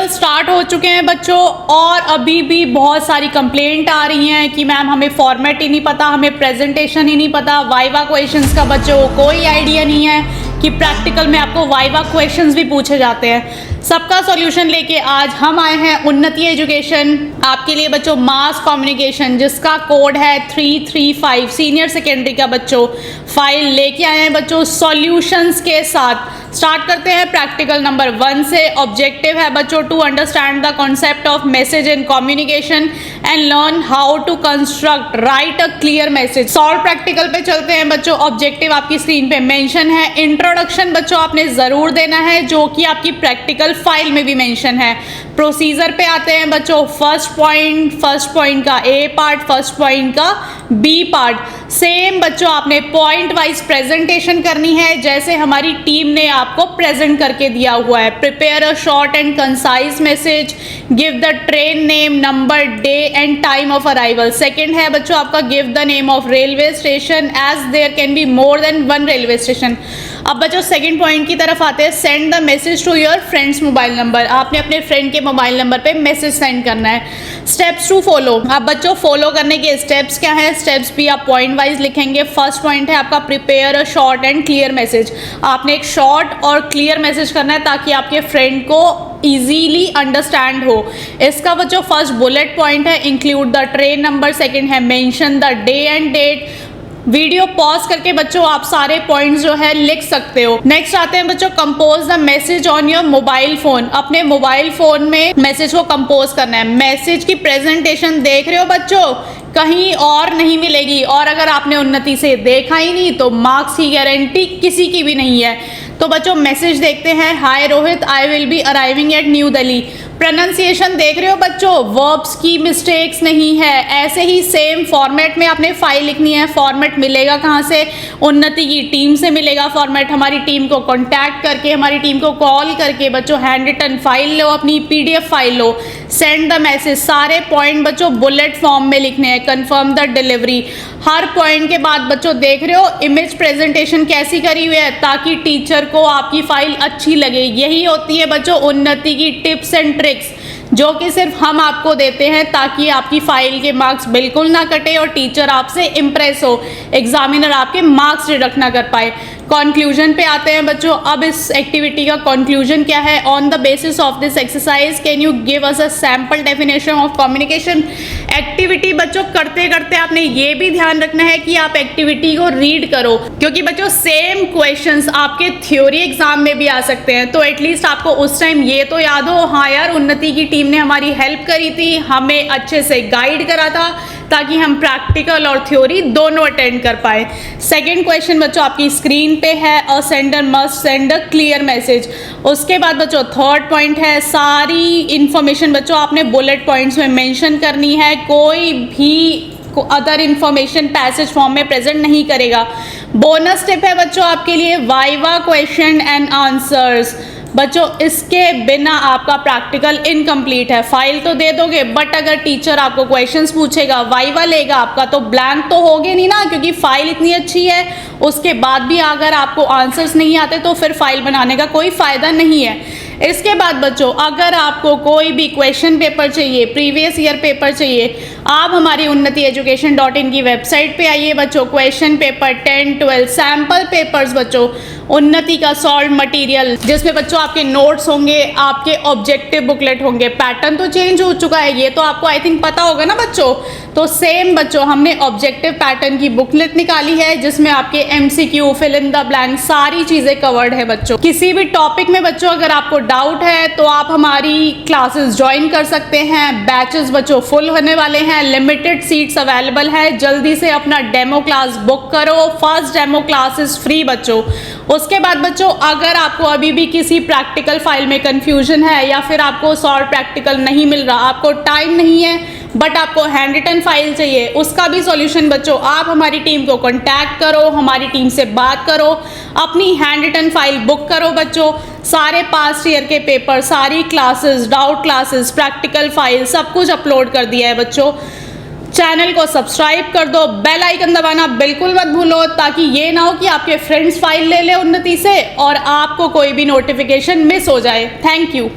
Practical start हो चुके हैं बच्चों, और अभी भी बहुत सारी कंप्लेंट आ रही हैं कि मैम हमें फॉर्मेट ही नहीं पता, हमें प्रेजेंटेशन ही नहीं पता, वाइवा क्वेश्चंस का बच्चों को कोई आइडिया नहीं है कि प्रैक्टिकल में आपको वाइवा क्वेश्चंस भी पूछे जाते हैं। सबका सॉल्यूशन लेके आज हम आए हैं उन्नति एजुकेशन आपके लिए बच्चों, मास कम्युनिकेशन, जिसका कोड है 335 सीनियर सेकेंडरी का बच्चों फाइल लेके आए हैं बच्चों सॉल्यूशंस के साथ। स्टार्ट करते हैं प्रैक्टिकल नंबर 1 से। ऑब्जेक्टिव है बच्चों to understand the concept of message and communication and learn how to construct write a clear message. Solve practical पे चलते हैं बच्चों। ऑब्जेक्टिव आपकी स्क्रीन पे मेंशन है। इंट्रोडक्शन बच्चों आपने जरूर देना है, जो कि आपकी प्रैक्टिकल फाइल में भी मेंशन है। प्रोसीजर पे आते हैं बच्चों। फर्स्ट पॉइंट का ए पार्ट, फर्स्ट पॉइंट का बी पार्ट। सेम बच्चों आपने पॉइंट वाइज प्रेजेंटेशन करनी है, जैसे हमारी टीम ने आपको प्रेजेंट करके दिया हुआ है। Prepare a short and concise message, give the train name, number, day and time of arrival. Second है बच्चों आपका give the name of railway station as there can be more than one railway station. अब बच्चों second point की तरफ आते हैं। Send the message to your friends mobile number. आपने अपने फ्रेंड के मोबाइल नंबर पे मैसेज सेंड करना है। Steps to follow. अब बच्चों फॉलो करने के स्टेप्स क्या है, स्टेप्स भी आप पॉइंट वाइज लिखेंगे। फर्स्ट पॉइंट है आपका prepare a short and clear message. आपने एक शॉर्ट और क्लियर मैसेज करना है ताकि आपके फ्रेंड को इजीली अंडरस्टैंड हो। इसका बच्चों फर्स्ट बुलेट पॉइंट है include the train number. Second है mention the day and date. Video pause करके बच्चों आप सारे पॉइंट्स जो है लिख सकते हो। नेक्स्ट आते हैं बच्चों compose the message on your mobile phone. अपने मोबाइल फोन में मैसेज को कंपोज करना है। मैसेज की प्रेजेंटेशन देख रहे हो बच्चों, कहीं और नहीं मिलेगी, और अगर आपने उन्नति से देखा ही नहीं तो मार्क्स की गारंटी किसी की भी नहीं है। तो बच्चों मैसेज देखते हैं। Hi Rohit, I will be arriving at New Delhi. Pronunciation देख रहे हो बच्चों, वर्ब्स की मिस्टेक्स नहीं है। ऐसे ही सेम फॉर्मेट में आपने फाइल लिखनी है। फॉर्मेट मिलेगा कहाँ से, उन्नति की टीम से मिलेगा फॉर्मेट। हमारी टीम को कॉन्टैक्ट करके, हमारी टीम को कॉल करके बच्चों हैंड रिटन फाइल लो, अपनी PDF file low. Send the message. सारे पॉइंट बच्चों बुलेट फॉर्म में लिखने हैं। Confirm the delivery. Her point के बाद बच्चों देख रहे हो इमेज प्रेजेंटेशन कैसी करी हुई है, ताकि टीचर को आपकी फाइल अच्छी लगे। यही होती है बच्चों उन्नति की टिप्स एंड ट्रिक्स, जो कि सिर्फ हम आपको देते हैं ताकि आपकी फाइल के मार्क्स बिल्कुल ना कटे और टीचर आपसे इम्प्रेस हो, एग्जामिनर आपके मार्क्स डिडक्ट ना कर पाए। कंक्लूजन पे आते हैं बच्चों। अब इस एक्टिविटी का कंक्लूजन क्या है, on the basis of this exercise can you give us a sample definition of communication. Activity बच्चों करते करते आपने ये भी ध्यान रखना है कि आप एक्टिविटी को रीड करो, क्योंकि बच्चों सेम क्वेश्चंस आपके थ्योरी एग्जाम में भी आ सकते हैं। तो एटलीस्ट आपको उस टाइम ये तो याद हो, हाँ यार उन्नति की टीम ने हमारी हेल्प करी थी, हमें अच्छे से गाइड करा था, ताकि हम प्रैक्टिकल और थ्योरी दोनों अटेंड कर पाए। सेकेंड क्वेश्चन बच्चों आपकी स्क्रीन पे है, अ sender must send a clear message. उसके बाद बच्चों थर्ड पॉइंट है, सारी इंफॉर्मेशन बच्चों आपने बुलेट पॉइंट्स में मेंशन करनी है। कोई भी अदर इंफॉर्मेशन पैसेज फॉर्म में प्रेजेंट नहीं करेगा। बोनस टिप है बच्चों आपके लिए, वाइवा क्वेश्चन एंड आंसर्स। बच्चों इसके बिना आपका प्रैक्टिकल इनकम्प्लीट है। फाइल तो दे दोगे, बट अगर टीचर आपको क्वेश्चंस पूछेगा, वाइवा लेगा आपका, तो ब्लैंक तो होगे नहीं ना, क्योंकि फाइल इतनी अच्छी है। उसके बाद भी अगर आपको आंसर्स नहीं आते तो फिर फाइल बनाने का कोई फायदा नहीं है। इसके बाद बच्चों अगर आपको कोई भी क्वेश्चन पेपर चाहिए, प्रीवियस ईयर पेपर चाहिए, आप हमारी unnati-education.in की वेबसाइट पे आइए बच्चों। क्वेश्चन पेपर 10, 12 सैम्पल पेपर्स बच्चों, उन्नति का सॉल्व मटेरियल, जिसमें बच्चों आपके नोट्स होंगे, आपके ऑब्जेक्टिव बुकलेट होंगे। पैटर्न तो चेंज हो चुका है, ये तो आपको आई थिंक पता होगा ना बच्चों। तो सेम बच्चों हमने ऑब्जेक्टिव पैटर्न की बुकलेट निकाली है, जिसमें आपके MCQ, fill in the blank सारी चीजें कवर्ड है बच्चों। किसी भी टॉपिक में बच्चों अगर आपको डाउट है तो आप हमारी क्लासेस ज्वाइन कर सकते हैं। बैचेस बच्चों फुल होने वाले हैं, लिमिटेड सीट्स अवेलेबल है। जल्दी से अपना डेमो क्लास बुक करो। First demo class is free बच्चों। उसके बाद बच्चों अगर आपको अभी भी किसी प्रैक्टिकल फाइल में कंफ्यूजन है, या फिर आपको सॉल्व प्रैक्टिकल नहीं मिल रहा, आपको टाइम नहीं है बट आपको हैंड रिटन फाइल चाहिए, उसका भी सॉल्यूशन बच्चों आप हमारी टीम को कांटेक्ट करो, हमारी टीम से बात करो, अपनी हैंड रिटन फाइल बुक करो बच्चों। सारे पास्ट ईयर के पेपर, सारी classes, doubt classes, practical file सब कुछ अपलोड कर दिया है बच्चों। चैनल को सब्सक्राइब कर दो, बेल आइकन दबाना बिल्कुल मत भूलो, ताकि ये ना हो कि आपके फ्रेंड्स फाइल ले ले उन्नति से और आपको कोई भी नोटिफिकेशन मिस हो जाए। Thank you.